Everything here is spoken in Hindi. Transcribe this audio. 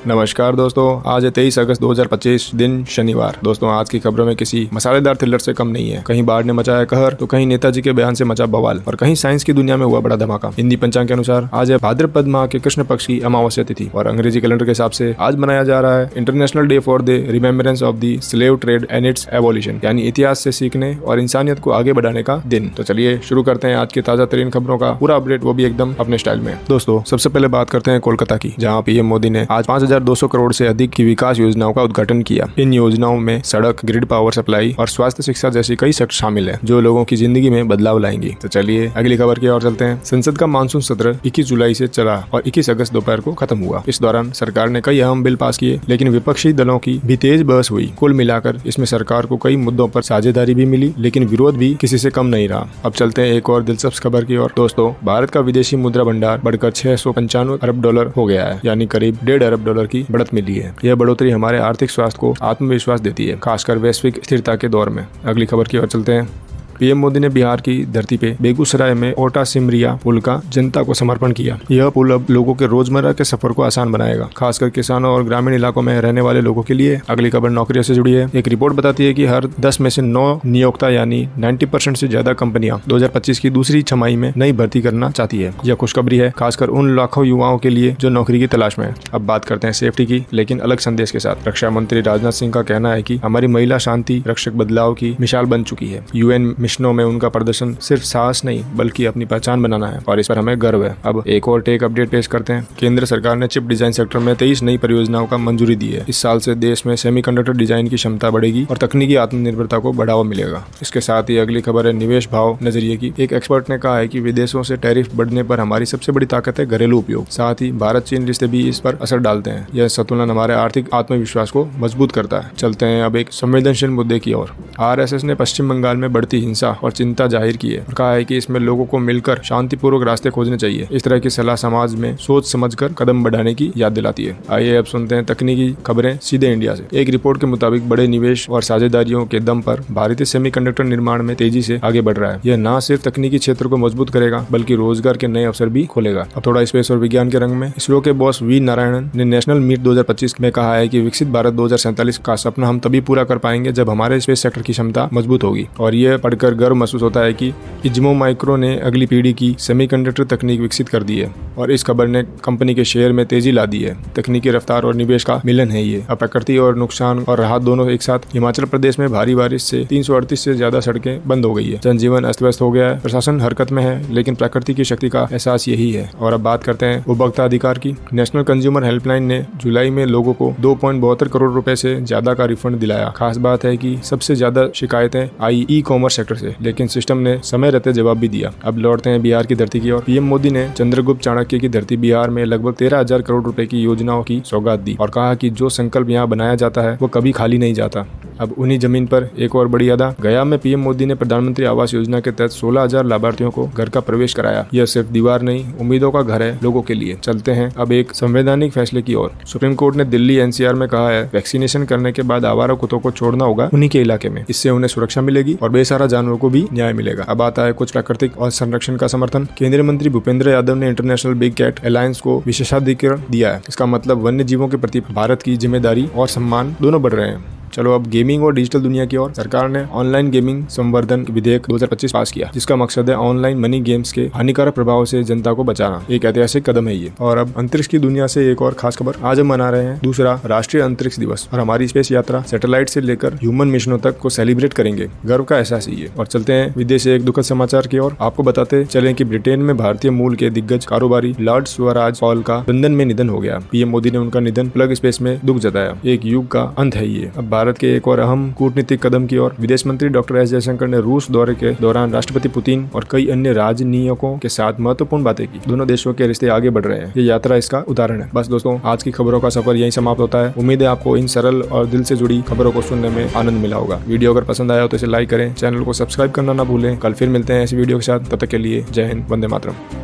नमस्कार दोस्तों, आज है 23 अगस्त 2025 दिन शनिवार। दोस्तों आज की खबरों में किसी मसालेदार थ्रिलर से कम नहीं है। कहीं बाढ़ ने मचाया कहर तो कहीं नेताजी के बयान से मचा बवाल और कहीं साइंस की दुनिया में हुआ बड़ा धमाका। हिंदी पंचांग के अनुसार आज है भाद्रपद माह के कृष्ण पक्ष की अमावस्या तिथि और अंग्रेजी कैलेंडर के हिसाब से आज मनाया जा रहा है international day for the remembrance of the slave trade and it's evolution, यानी इतिहास से सीखने और इंसानियत को आगे बढ़ाने का दिन। तो चलिए शुरू करते हैं आज की ताजा तरीन खबरों का पूरा अपडेट, वो भी एकदम अपने स्टाइल में। दोस्तों सबसे पहले बात करते हैं कोलकाता की, जहाँ पीएम मोदी ने आज 5200 करोड़ से अधिक की विकास योजनाओं का उद्घाटन किया। इन योजनाओं में सड़क, ग्रिड पावर सप्लाई और स्वास्थ्य शिक्षा जैसी कई सेक्टर शामिल हैं, जो लोगों की जिंदगी में बदलाव लाएंगी। तो चलिए अगली खबर की ओर चलते हैं। संसद का मानसून सत्र 21 जुलाई से चला और 21 अगस्त दोपहर को खत्म हुआ। इस दौरान सरकार ने कई अहम बिल पास किए, लेकिन विपक्षी दलों की भी तेज बहस हुई। कुल मिलाकर इसमें सरकार को कई मुद्दों पर साझेदारी भी मिली, लेकिन विरोध भी किसी से कम नहीं रहा। अब चलते हैं एक और दिलचस्प खबर की ओर। दोस्तों भारत का विदेशी मुद्रा भंडार बढ़कर 695 अरब डॉलर हो गया है, यानी करीब 1.5 अरब डॉलर की बढ़त मिली है। यह बढ़ोतरी हमारे आर्थिक स्वास्थ्य को आत्मविश्वास देती है, खासकर वैश्विक स्थिरता के दौर में। अगली खबर की ओर चलते हैं। पीएम मोदी ने बिहार की धरती पे बेगूसराय में ओटा सिमरिया पुल का जनता को समर्पण किया। यह पुल अब लोगों के रोजमर्रा के सफर को आसान बनाएगा, खासकर किसानों और ग्रामीण इलाकों में रहने वाले लोगों के लिए। अगली खबर नौकरियों से जुड़ी है। एक रिपोर्ट बताती है कि हर 10 में से 9 नियोक्ता यानी 90% से ज्यादा कंपनियां 2025 की दूसरी छमाही में नई भर्ती करना चाहती है। यह खुशखबरी है, खासकर उन लाखों युवाओं के लिए जो नौकरी की तलाश में है। अब बात करते हैं सेफ्टी की, लेकिन अलग संदेश के साथ। रक्षा मंत्री राजनाथ सिंह का कहना है कि हमारी महिला शांति रक्षक बदलाव की मिसाल बन चुकी है। यूएन मिशनों में उनका प्रदर्शन सिर्फ साहस नहीं बल्कि अपनी पहचान बनाना है और इस पर हमें गर्व है। अब एक और टेक अपडेट पेश करते हैं। केंद्र सरकार ने चिप डिजाइन सेक्टर में 23 नई परियोजनाओं का मंजूरी दी है। इस साल से देश में सेमीकंडक्टर डिजाइन की क्षमता बढ़ेगी और तकनीकी आत्मनिर्भरता को बढ़ावा मिलेगा। इसके साथ ही अगली खबर है निवेश भाव नजरिए की। एक एक्सपर्ट ने कहा है कि विदेशों से टैरिफ बढ़ने पर हमारी सबसे बड़ी ताकत है घरेलू उपयोग। साथ ही भारत चीन रिश्ते भी इस पर असर डालते हैं। यह संतुलन हमारे आर्थिक आत्मविश्वास को मजबूत करता है। चलते हैं अब एक संवेदनशील मुद्दे की ओर। आरएसएस ने पश्चिम बंगाल में बढ़ती हिंसा और चिंता जाहिर की है और कहा है कि इसमें लोगों को मिलकर शांतिपूर्वक रास्ते खोजने चाहिए। इस तरह की सलाह समाज में सोच समझकर कदम बढ़ाने की याद दिलाती है। आइए अब सुनते हैं तकनीकी खबरें सीधे इंडिया से। एक रिपोर्ट के मुताबिक बड़े निवेश और साझेदारियों के दम पर भारतीय सेमीकंडक्टर निर्माण में तेजी से आगे बढ़ रहा है। यह न सिर्फ तकनीकी क्षेत्र को मजबूत करेगा बल्कि रोजगार के नए अवसर भी खोलेगा। अब थोड़ा स्पेस और विज्ञान के रंग में। इसरो के बॉस वी नारायणन ने नेशनल मीट 2025 में कहा है कि विकसित भारत 2047 का सपना हम तभी पूरा कर पाएंगे जब हमारे स्पेस सेक्टर की क्षमता मजबूत होगी। और यह पढ़कर गर्व महसूस होता है कि इज्मो माइक्रो ने अगली पीढ़ी की सेमीकंडक्टर तकनीक विकसित कर दी है और इस खबर ने कंपनी के शेयर में तेजी ला दी है। तकनीकी रफ्तार और निवेश का मिलन है ये। अब प्रकृति और नुकसान और राहत दोनों एक साथ। हिमाचल प्रदेश में भारी बारिश से 338 से ज्यादा सड़कें बंद हो गई है। जनजीवन अस्त व्यस्त हो गया है। प्रशासन हरकत में है, लेकिन प्रकृति की शक्ति का एहसास यही है। और अब बात करते हैं उपभोक्ता अधिकार की। नेशनल कंज्यूमर हेल्पलाइन ने जुलाई में लोगों को 2.72 करोड़ रुपए से ज्यादा का रिफंड दिलाया। खास बात है कि सबसे ज्यादा शिकायतें आई ई कॉमर्स सेक्टर से, लेकिन सिस्टम ने समय रहते जवाब भी दिया। अब लौटते हैं बिहार की धरती की ओर। पीएम मोदी ने चंद्रगुप्त चाणक्य की धरती बिहार में लगभग 13,000 करोड़ रुपए की योजनाओं की सौगात दी और कहा कि जो संकल्प यहाँ बनाया जाता है वो कभी खाली नहीं जाता। अब उन्हीं जमीन पर एक और बड़ी अदा। गया में पीएम मोदी ने प्रधानमंत्री आवास योजना के तहत 16,000 लाभार्थियों को घर का प्रवेश कराया। यह सिर्फ दीवार नहीं, उम्मीदों का घर है लोगों के लिए। चलते हैं अब एक संवैधानिक फैसले की ओर। सुप्रीम कोर्ट ने दिल्ली एनसीआर में कहा है वैक्सीनेशन करने के बाद आवारा कुत्तों को छोड़ना होगा उन्हीं के इलाके में। इससे उन्हें सुरक्षा मिलेगी और बेसहारा जानवरों को भी न्याय मिलेगा। अब आता है कुछ प्राकृतिक और संरक्षण का समर्थन। केंद्रीय मंत्री भूपेंद्र यादव ने इंटरनेशनल बिग कैट अलायंस को विशेषाधिकार दिया है। इसका मतलब वन्य जीवों के प्रति भारत की जिम्मेदारी और सम्मान दोनों बढ़ रहे हैं। चलो अब गेमिंग और डिजिटल दुनिया की ओर। सरकार ने ऑनलाइन गेमिंग संवर्धन विधेयक 2025 पास किया, जिसका मकसद है ऑनलाइन मनी गेम्स के हानिकारक प्रभाव से जनता को बचाना। एक ऐतिहासिक कदम है ये। और अब अंतरिक्ष की दुनिया से एक और खास खबर। आज हम मना रहे हैं दूसरा राष्ट्रीय अंतरिक्ष दिवस और हमारी स्पेस यात्रा सैटेलाइट से लेकर ह्यूमन मिशनों तक को सेलिब्रेट करेंगे। गर्व का एहसास ही है। और चलते हैं विदेश से एक दुखद समाचार की ओर। आपको बताते चले कि ब्रिटेन में भारतीय मूल के दिग्गज कारोबारी लॉर्ड स्वराज पॉल का लंदन में निधन हो गया। पीएम मोदी ने उनका निधन प्लग स्पेस में दुख जताया। एक युग का अंत है ये। अब भारत के एक और अहम कूटनीतिक कदम की ओर। विदेश मंत्री डॉक्टर एस जयशंकर ने रूस दौरे के दौरान राष्ट्रपति पुतिन और कई अन्य राजनीतिकों के साथ महत्वपूर्ण बातें की। दोनों देशों के रिश्ते आगे बढ़ रहे हैं। ये यात्रा इसका उदाहरण है। बस दोस्तों आज की खबरों का सफर यहीं समाप्त होता है। उम्मीद है आपको इन सरल और दिल से जुड़ी खबरों को सुनने में आनंद मिला होगा। वीडियो अगर पसंद आया हो तो इसे लाइक करें, चैनल को सब्सक्राइब करना ना भूलें। कल फिर मिलते हैं ऐसी वीडियो के साथ। तब तक के लिए जय हिंद, वंदे मातरम।